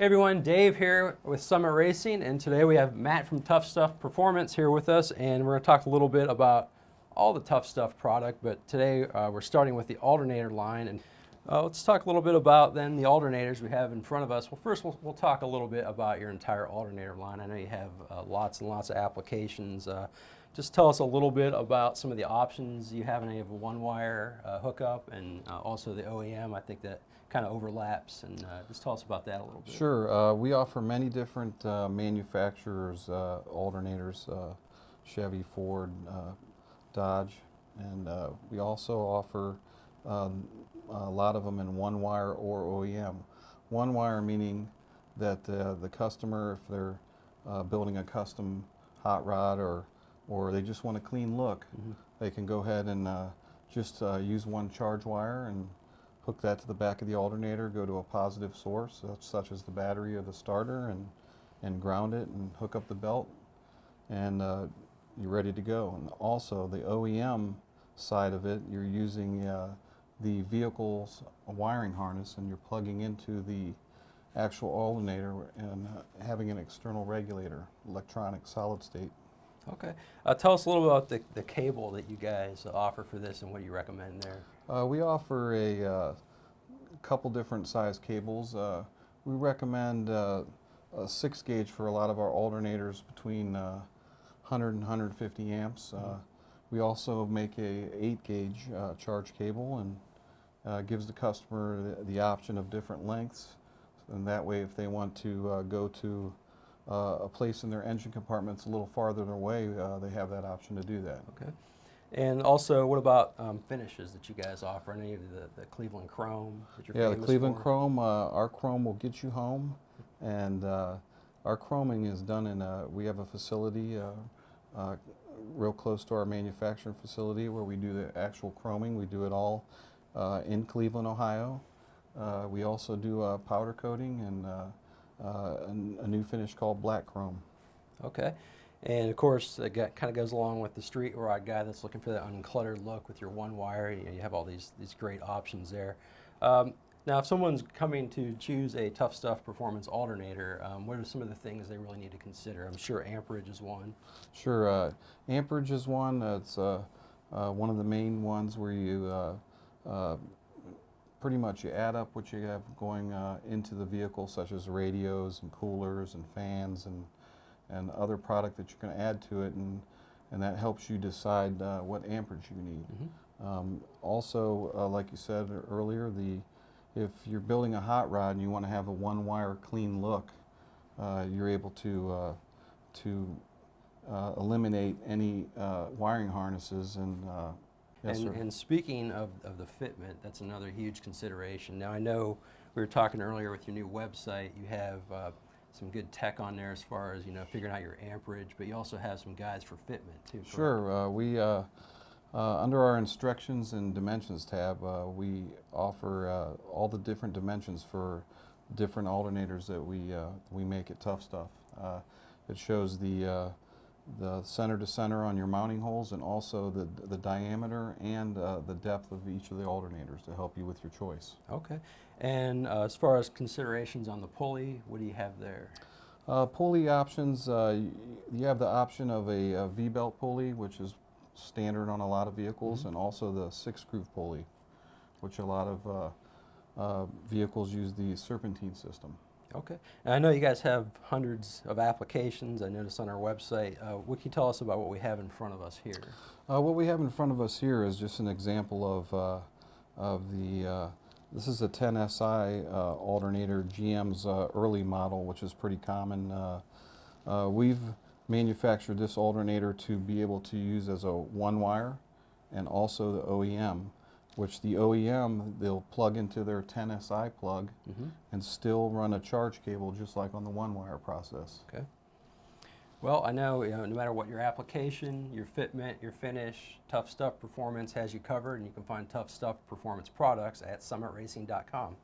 Hey everyone, Dave here with Summit Racing, and today we have Matt from Tuff Stuff Performance here with us, and we're going to talk a little bit about all the Tuff Stuff product, but today we're starting with the alternator line, and let's talk a little bit about then the alternators we have in front of us. Well, first we'll talk a little bit about your entire alternator line. I know you have lots and lots of applications. Just tell us a little bit about some of the options you have. And you have a one-wire hookup and also the OEM. I think that kind of overlaps, and just tell us about that a little bit. Sure. We offer many different manufacturers, alternators, Chevy, Ford, Dodge, and we also offer a lot of them in one-wire or OEM. One-wire meaning that the customer, if they're building a custom hot rod or they just want a clean look, they can go ahead and just use one charge wire and hook that to the back of the alternator, go to a positive source, such as the battery or the starter, and ground it and hook up the belt, and you're ready to go. And also the OEM side of it, you're using the vehicle's wiring harness, and you're plugging into the actual alternator and having an external regulator, electronic solid state. Okay. Tell us a little about the cable that you guys offer for this and what you recommend there. We offer a couple different size cables. We recommend a 6 gauge for a lot of our alternators between 100 and 150 amps. We also make a 8 gauge charge cable, and gives the customer the option of different lengths. And that way, if they want to go to a place in their engine compartments a little farther away, they have that option to do that. Okay. And also, what about finishes that you guys offer? Any of the Cleveland Chrome that you're famous the Cleveland for? Chrome, our Chrome will get you home, and our chroming is done in we have a facility real close to our manufacturing facility where we do the actual chroming. We do it all in Cleveland, Ohio. We also do powder coating and a new finish called black chrome. Okay. And of course, it kind of goes along with the street rod guy that's looking for that uncluttered look with your one wire. You have all these great options there. Now, if someone's coming to choose a Tuff Stuff Performance alternator, what are some of the things they really need to consider? I'm sure amperage is one. Sure. Amperage is one. It's one of the main ones where you pretty much you add up what you have going into the vehicle, such as radios and coolers and fans and other product that you're going to add to it, and that helps you decide what amperage you need. Also, like you said earlier, if you're building a hot rod and you want to have a one-wire clean look, you're able to eliminate any wiring harnesses and yes, sir. And speaking of the fitment, that's another huge consideration. Now, I know we were talking earlier with your new website, you have some good tech on there as far as, figuring out your amperage, but you also have some guides for fitment too. Sure. We under our instructions and dimensions tab, we offer all the different dimensions for different alternators that we make at Tuff Stuff. It shows the center to center on your mounting holes, and also the diameter and the depth of each of the alternators to help you with your choice. Okay. And as far as considerations on the pulley, what do you have there? Pulley options, you have the option of a V-belt pulley, which is standard on a lot of vehicles, and also the 6-groove pulley, which a lot of vehicles use the serpentine system. Okay. And I know you guys have hundreds of applications. I noticed on our website. What can you tell us about what we have in front of us here? What we have in front of us here is just an example of this is a 10SI alternator, GM's early model, which is pretty common. We've manufactured this alternator to be able to use as a one-wire, and also the OEM, which the OEM, they'll plug into their 10SI plug and still run a charge cable just like on the one-wire process. Okay. Well, I know, no matter what your application, your fitment, your finish, Tuff Stuff Performance has you covered, and you can find Tuff Stuff Performance products at summitracing.com.